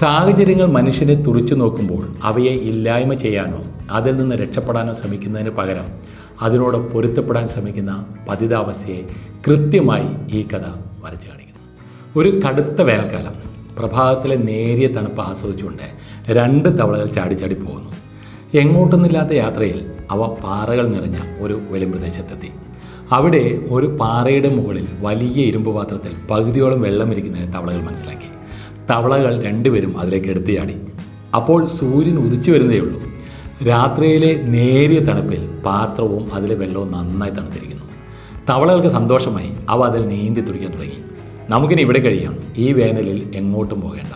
സാഹചര്യങ്ങൾ മനുഷ്യനെ തുറിച്ചു നോക്കുമ്പോൾ അവയെ ഇല്ലായ്മ ചെയ്യാനോ അതിൽ നിന്ന് രക്ഷപ്പെടാനോ ശ്രമിക്കുന്നതിന് പകരം അതിനോട് പൊരുത്തപ്പെടാൻ ശ്രമിക്കുന്ന പതിതാവസ്ഥയെ കൃത്യമായി ഈ കഥ വരച്ചു കാണിക്കുന്നു. ഒരു കടുത്ത വേനൽക്കാലം, പ്രഭാതത്തിലെ നേരിയ തണുപ്പ് ആസ്വദിച്ചുകൊണ്ട് 2 തവളകൾ ചാടി പോകുന്നു. എങ്ങോട്ടൊന്നുമില്ലാത്ത യാത്രയിൽ അവ പാറകൾ നിറഞ്ഞ ഒരു വെളിമ്പ്രദേശത്തെത്തി. അവിടെ ഒരു പാറയുടെ മുകളിൽ വലിയ ഇരുമ്പ് പാത്രത്തിൽ പകുതിയോളം വെള്ളം ഇരിക്കുന്നത് തവളകൾ മനസ്സിലാക്കി. തവളകൾ 2 പേരും അതിലേക്ക് എടുത്തു ചാടി. അപ്പോൾ സൂര്യൻ ഉദിച്ചു വരുന്നതേയുള്ളൂ. രാത്രിയിലെ നേരിയ തണുപ്പിൽ പാത്രവും അതിലെ വെള്ളവും നന്നായി തണുത്തിരിക്കുന്നു. തവളകൾക്ക് സന്തോഷമായി. അവ അതിൽ നീന്തി തുടിക്കാൻ തുടങ്ങി. നമുക്കിനി ഇവിടെ കഴിയാം, ഈ വേനലിൽ എങ്ങോട്ടും പോകേണ്ട.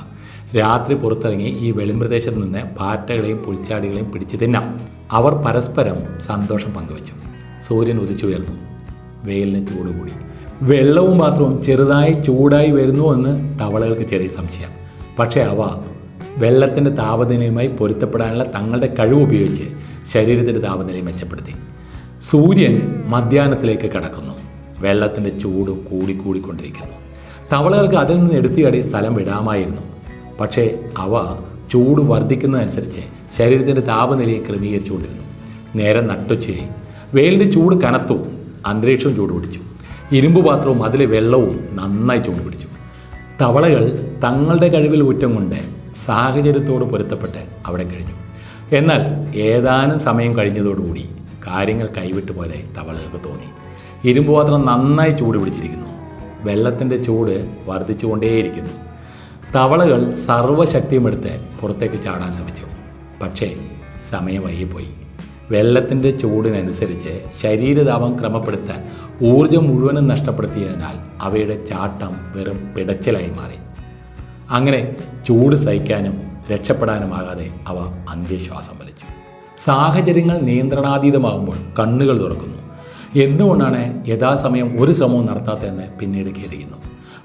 രാത്രി പുറത്തിറങ്ങി ഈ വെളിമ്പ്രദേശത്ത് നിന്ന് പാറ്റകളെയും പുൽച്ചാടികളെയും പിടിച്ചു തിന്നാം. അവർ പരസ്പരം സന്തോഷം പങ്കുവച്ചു. സൂര്യൻ ഉദിച്ചുയർന്നു. വെയിലിന് ചൂട് കൂടി. വെള്ളവും പാത്രവും ചെറുതായി ചൂടായി വരുന്നുവെന്ന് തവളകൾക്ക് ചെറിയ സംശയം. പക്ഷേ അവ വെള്ളത്തിൻ്റെ താപനിലയുമായി പൊരുത്തപ്പെടാനുള്ള തങ്ങളുടെ കഴിവ് ഉപയോഗിച്ച് ശരീരത്തിൻ്റെ താപനിലയെ മെച്ചപ്പെടുത്തി. സൂര്യൻ മധ്യാഹ്നത്തിലേക്ക് കടക്കുന്നു. വെള്ളത്തിൻ്റെ ചൂട് കൂടിക്കൊണ്ടിരിക്കുന്നു. തവളകൾക്ക് അതിൽ നിന്ന് എടുത്തുചാടി സ്ഥലം വിടാമായിരുന്നു. പക്ഷേ അവ ചൂട് വർദ്ധിക്കുന്നതനുസരിച്ച് ശരീരത്തിൻ്റെ താപനിലയെ ക്രമീകരിച്ചുകൊണ്ടിരുന്നു. നേരം നട്ടുച്ചയായി. വെയിലിൻ്റെ ചൂട് കനത്തു. അന്തരീക്ഷവും ചൂടുപിടിച്ചു. ഇരുമ്പ് പാത്രവും അതിലെ വെള്ളവും നന്നായി ചൂടുപിടിച്ചു. തവളകൾ തങ്ങളുടെ കഴിവിൽ ഊറ്റം കൊണ്ട് സാഹചര്യത്തോട് പൊരുത്തപ്പെട്ട് അവിടെ കഴിഞ്ഞു. എന്നാൽ ഏതാനും സമയം കഴിഞ്ഞതോടുകൂടി കാര്യങ്ങൾ കൈവിട്ടു പോയതായി തവളകൾക്ക് തോന്നി. ഇരുമ്പ് പാത്രം നന്നായി ചൂട് പിടിച്ചിരിക്കുന്നു. വെള്ളത്തിൻ്റെ ചൂട് വർദ്ധിച്ചുകൊണ്ടേയിരിക്കുന്നു. തവളകൾ സർവ്വശക്തിയും എടുത്ത് പുറത്തേക്ക് ചാടാൻ ശ്രമിച്ചു. പക്ഷേ സമയം വൈകിപ്പോയി. വെള്ളത്തിൻ്റെ ചൂടിനനുസരിച്ച് ശരീരതാപം ക്രമപ്പെടുത്താൻ ഊർജം മുഴുവനും നഷ്ടപ്പെടുത്തിയതിനാൽ അവയുടെ ചാട്ടം വെറും പിടച്ചിലായി മാറി. അങ്ങനെ ചൂട് സഹിക്കാനും രക്ഷപ്പെടാനുമാകാതെ അവ അന്ത്യശ്വാസം വലിച്ചു. സാഹചര്യങ്ങൾ നിയന്ത്രണാതീതമാകുമ്പോൾ കണ്ണുകൾ തുറക്കുന്നു. എന്തുകൊണ്ടാണ് യഥാസമയം ഒരു ശ്രമവും നടത്താത്തതെന്ന് പിന്നീട് ഖേദിക്കുന്നു.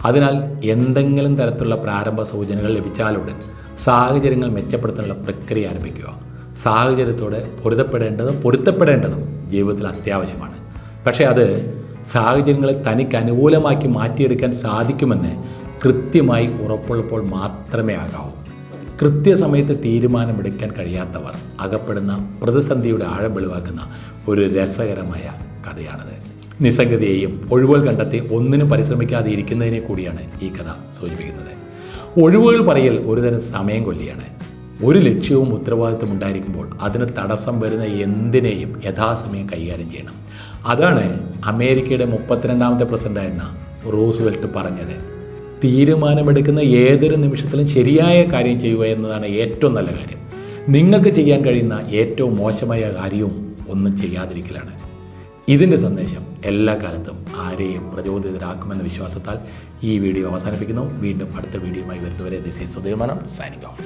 അതിനാൽ എന്തെങ്കിലും തരത്തിലുള്ള പ്രാരംഭ സൂചനകൾ ലഭിച്ചാലുടൻ സാഹചര്യങ്ങൾ മെച്ചപ്പെടുത്താനുള്ള പ്രക്രിയ ആരംഭിക്കുക. സാഹചര്യത്തോടെ പൊരുത്തപ്പെടേണ്ടതും ജീവിതത്തിൽ അത്യാവശ്യമാണ്. പക്ഷേ അത് സാഹചര്യങ്ങളെ തനിക്ക് അനുകൂലമാക്കി മാറ്റിയെടുക്കാൻ സാധിക്കുമെന്ന് കൃത്യമായി ഉറപ്പുള്ളപ്പോൾ മാത്രമേ ആകാവൂ. കൃത്യസമയത്ത് തീരുമാനമെടുക്കാൻ കഴിയാത്തവർ അകപ്പെടുന്ന പ്രതിസന്ധിയുടെ ആഴം വെളിവാക്കുന്ന ഒരു രസകരമായ കഥയാണിത്. നിസ്സംഗതയെയും ഒഴിവുകൾ കണ്ടെത്തി ഒന്നിനും പരിശ്രമിക്കാതെ ഇരിക്കുന്നതിനെ കൂടിയാണ് ഈ കഥ സൂചിപ്പിക്കുന്നത്. ഒഴിവുകൾ പറയൽ ഒരുതരം സമയം കൊല്ലിയാണ്. ഒരു ലക്ഷ്യവും ഉത്തരവാദിത്വം ഉണ്ടായിരിക്കുമ്പോൾ അതിന് തടസ്സം വരുന്ന എന്തിനേയും യഥാസമയം കൈകാര്യം ചെയ്യണം. അതാണ് അമേരിക്കയുടെ 32ാമത്തെ പ്രസിഡന്റായിരുന്ന റൂസ്വെൽറ്റ് പറഞ്ഞത്. തീരുമാനമെടുക്കുന്ന ഏതൊരു നിമിഷത്തിലും ശരിയായ കാര്യം ചെയ്യുക എന്നതാണ് ഏറ്റവും നല്ല കാര്യം. നിങ്ങൾക്ക് ചെയ്യാൻ കഴിയുന്ന ഏറ്റവും മോശമായ കാര്യവും ഒന്നും ചെയ്യാതിരിക്കലാണ്. ഇതിൻ്റെ സന്ദേശം എല്ലാ കാലത്തും ആരെയും പ്രചോദിതരാക്കുമെന്ന വിശ്വാസത്താൽ ഈ വീഡിയോ അവസാനിപ്പിക്കുന്നു. വീണ്ടും അടുത്ത വീഡിയോയുമായി വരുന്നവരെ this is Sudheer Menon signing off.